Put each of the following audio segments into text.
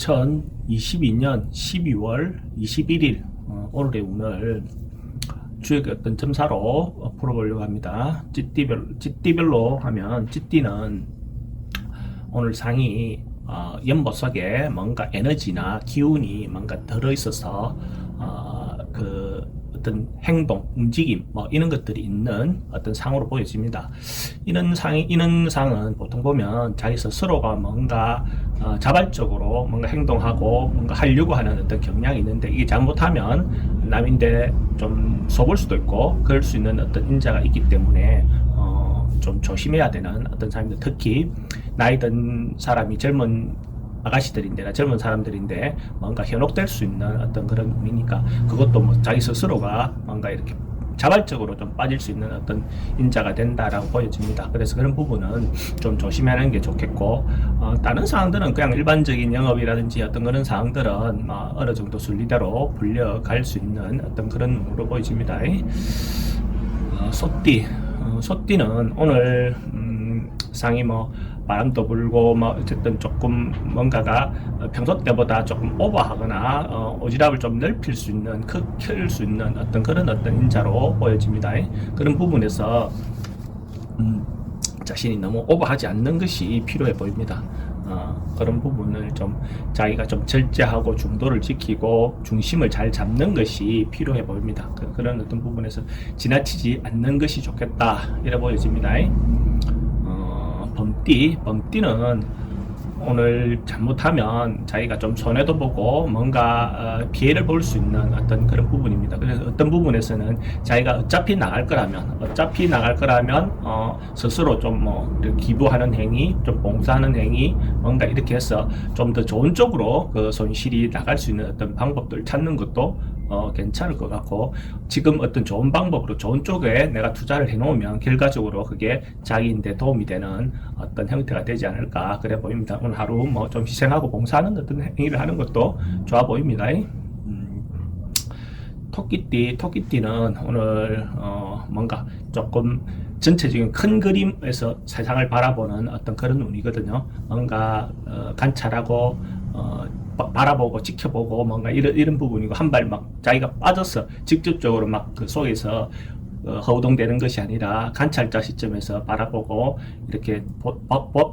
2022년 12월 21일 오늘의 운을 주역의 어떤 점사로 풀어보려고 합니다. 찌띠별로 하면 찌띠는 오늘 상이 연못 속에 뭔가 에너지나 기운이 뭔가 들어있어서 그 어떤 행동, 움직임 이런 것들이 있는 어떤 상으로 보여집니다. 이런 상은 보통 보면 자기 스스로가 뭔가 자발적으로 뭔가 행동하고 뭔가 하려고 하는 어떤 경향이 있는데, 이게 잘못하면 남인데 좀 속을 수도 있고 그럴 수 있는 어떤 인자가 있기 때문에 좀 조심해야 되는 어떤 상입니다. 특히 나이 든 사람이 젊은 사람들인데 뭔가 현혹될 수 있는 어떤 그런 운이니까, 그것도 뭐 자기 스스로가 뭔가 이렇게 자발적으로 좀 빠질 수 있는 어떤 인자가 된다라고 보여집니다. 그래서 그런 부분은 좀 조심하는 게 좋겠고, 다른 상황들은 그냥 일반적인 영업이라든지 어떤 그런 상황들은 어느 정도 순리대로 불려갈 수 있는 어떤 그런 운으로 보여집니다. 소띠는 오늘 상이 바람도 불고 어쨌든 조금 뭔가가 평소 때보다 조금 오버하거나 오지랖을 좀 넓힐 수 있는, 클 수 있는 그런 인자로 보여집니다. 그런 부분에서 자신이 너무 오버하지 않는 것이 필요해 보입니다. 그런 부분을 좀 자기가 좀 절제하고 중도를 지키고 중심을 잘 잡는 것이 필요해 보입니다. 그런 어떤 부분에서 지나치지 않는 것이 좋겠다 이래 보여집니다. 범띠는 오늘 잘못하면 자기가 좀 손해도 보고 뭔가 피해를 볼 수 있는 어떤 그런 부분입니다. 그래서 어떤 부분에서는 자기가 어차피 나갈 거라면 스스로 좀 기부하는 행위, 좀 봉사하는 행위, 뭔가 이렇게 해서 좀 더 좋은 쪽으로 그 손실이 나갈 수 있는 어떤 방법들을 찾는 것도 괜찮을 것 같고, 지금 어떤 좋은 방법으로 좋은 쪽에 내가 투자를 해놓으면 결과적으로 그게 자기인데 도움이 되는 어떤 형태가 되지 않을까 그래 보입니다. 오늘 하루 좀 희생하고 봉사하는 어떤 행위를 하는 것도 좋아 보입니다. 토끼띠는 오늘 뭔가 조금 전체적인 큰 그림에서 세상을 바라보는 어떤 그런 운이거든요. 뭔가 관찰하고 바라보고 지켜보고 뭔가 이런 부분이고, 한 발 자기가 빠져서 직접적으로 그 속에서 허우동되는 것이 아니라 관찰자 시점에서 바라보고 이렇게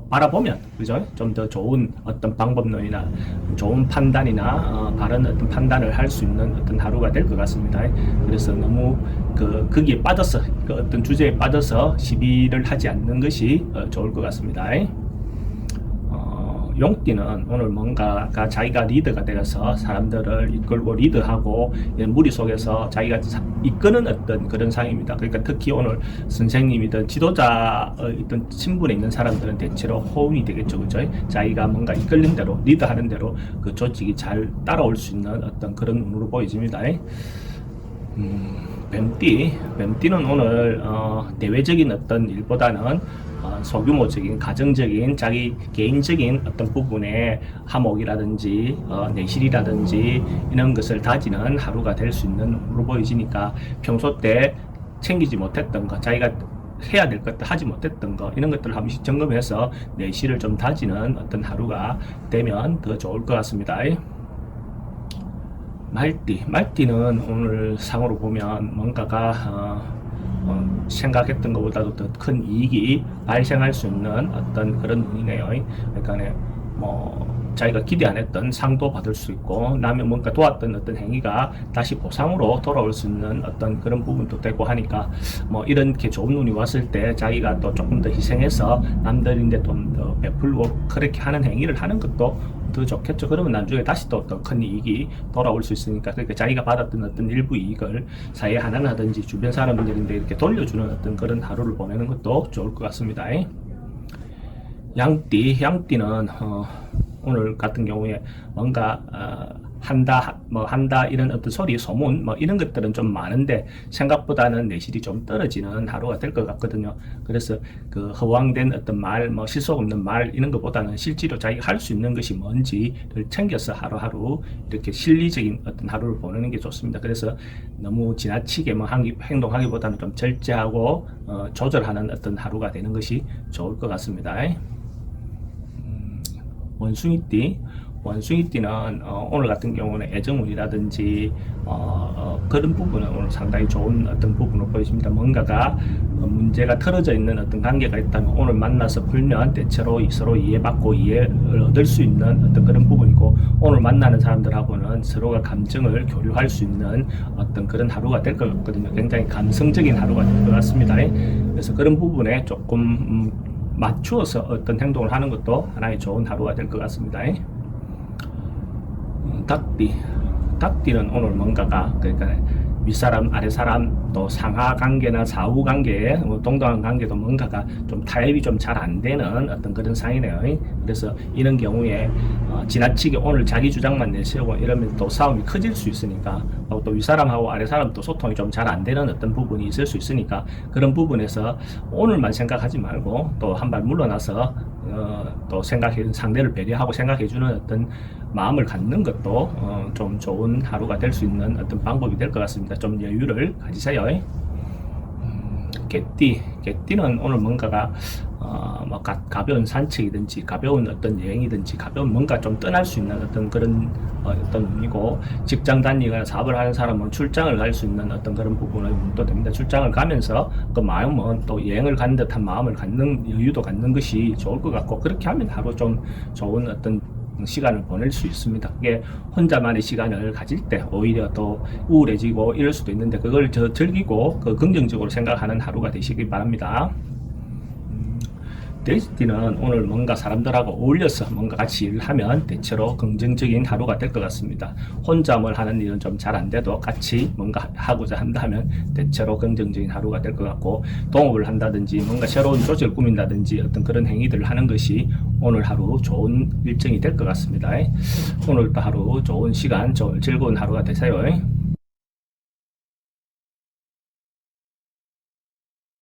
바라보면, 그죠? 좀 더 좋은 어떤 방법론이나 좋은 판단이나 바른 어떤 판단을 할 수 있는 어떤 하루가 될 것 같습니다. 그래서 너무 거기에 빠져서 어떤 주제에 빠져서 시비를 하지 않는 것이 좋을 것 같습니다. 용띠는 오늘 뭔가가 자기가 리더가 되어서 사람들을 이끌고 리드하고 이런 무리 속에서 자기가 이끄는 어떤 그런 상입니다. 그러니까 특히 오늘 선생님이든 지도자의 어떤 신분에 있는 사람들은 대체로 호응이 되겠죠, 그죠? 자기가 뭔가 이끌린 대로, 리드하는 대로 그 조직이 잘 따라올 수 있는 어떤 그런 운으로 보여집니다. 뱀띠는 오늘 대외적인 어떤 일보다는 소규모적인 가정적인 자기 개인적인 어떤 부분에 화목이라든지 내실이라든지 이런 것을 다지는 하루가 될 수 있는 으로 보여지니까, 평소 때 챙기지 못했던 거, 자기가 해야 될 것들 하지 못했던 거, 이런 것들을 한 번씩 점검해서 내실을 좀 다지는 어떤 하루가 되면 더 좋을 것 같습니다. 말띠는 오늘 상으로 보면 뭔가가 생각했던 것보다도 더 큰 이익이 발생할 수 있는 어떤 그런 운이네요. 그러니까 자기가 기대 안 했던 상도 받을 수 있고, 남이 뭔가 도왔던 어떤 행위가 다시 보상으로 돌아올 수 있는 어떤 그런 부분도 되고 하니까, 이렇게 좋은 운이 왔을 때 자기가 또 조금 더 희생해서 남들인데 좀 더 베풀고 그렇게 하는 행위를 하는 것도 더 좋겠죠. 그러면 나중에 다시 또 어떤 큰 이익이 돌아올 수 있으니까, 그러니까 자기가 받았던 어떤 일부 이익을 사회에 환원하든지 주변 사람들인데 이렇게 돌려주는 어떤 그런 하루를 보내는 것도 좋을 것 같습니다. 양띠는 오늘 같은 경우에 뭔가 한다 이런 어떤 소리, 소문 이런 것들은 좀 많은데 생각보다는 내실이 좀 떨어지는 하루가 될 것 같거든요. 그래서 그 허황된 어떤 말, 실속 없는 말 이런 것보다는 실제로 자기가 할 수 있는 것이 뭔지를 챙겨서 하루하루 이렇게 실리적인 어떤 하루를 보내는 게 좋습니다. 그래서 너무 지나치게 행동하기보다는 좀 절제하고 조절하는 어떤 하루가 되는 것이 좋을 것 같습니다. 원숭이띠 원숭이띠는 오늘 같은 경우는 애정운이라든지 그런 부분은 오늘 상당히 좋은 어떤 부분으로 보여집니다. 뭔가가 문제가 틀어져 있는 어떤 관계가 있다면 오늘 만나서 풀면 대체로 서로 이해받고 이해를 얻을 수 있는 어떤 그런 부분이고, 오늘 만나는 사람들하고는 서로가 감정을 교류할 수 있는 어떤 그런 하루가 될 것 같거든요. 굉장히 감성적인 하루가 될 것 같습니다. 그래서 그런 부분에 조금 맞추어서 어떤 행동을 하는 것도 하나의 좋은 하루가 될 것 같습니다. 닭띠는 오늘 뭔가가, 그러니까 윗사람, 아랫사람, 또 상하 관계나 사후 관계, 동등한 관계도 뭔가가 좀 타협이 좀 잘 안 되는 어떤 그런 상이네요. 그래서 이런 경우에 지나치게 오늘 자기 주장만 내세우고 이러면 또 싸움이 커질 수 있으니까, 또 윗사람하고 아랫사람 또 소통이 좀 잘 안 되는 어떤 부분이 있을 수 있으니까, 그런 부분에서 오늘만 생각하지 말고 또 한 발 물러나서 또 상대를 배려하고 생각해주는 어떤 마음을 갖는 것도 좀 좋은 하루가 될 수 있는 어떤 방법이 될 것 같습니다. 좀 여유를 가지세요. 개띠는 오늘 뭔가가 뭐 가벼운 산책이든지 가벼운 어떤 여행이든지 가벼운 뭔가 좀 떠날 수 있는 어떤 그런 어떤 운이고, 직장 다니거나 사업을 하는 사람은 출장을 갈 수 있는 어떤 그런 부분의 운도 됩니다. 출장을 가면서 그 마음은 또 여행을 간 듯한 마음을 갖는, 여유도 갖는 것이 좋을 것 같고, 그렇게 하면 하루 좀 좋은 어떤 시간을 보낼 수 있습니다. 그게 혼자만의 시간을 가질 때 오히려 더 우울해지고 이럴 수도 있는데, 그걸 즐기고 긍정적으로 생각하는 하루가 되시기 바랍니다. 돼지띠는 오늘 뭔가 사람들하고 어울려서 뭔가 같이 일을 하면 대체로 긍정적인 하루가 될 것 같습니다. 혼자 뭘 하는 일은 좀 잘 안 돼도 같이 뭔가 하고자 한다면 대체로 긍정적인 하루가 될 것 같고, 동업을 한다든지 뭔가 새로운 조직을 꾸민다든지 어떤 그런 행위들을 하는 것이 오늘 하루 좋은 일정이 될 것 같습니다. 오늘도 하루 좋은 시간, 즐거운 하루가 되세요.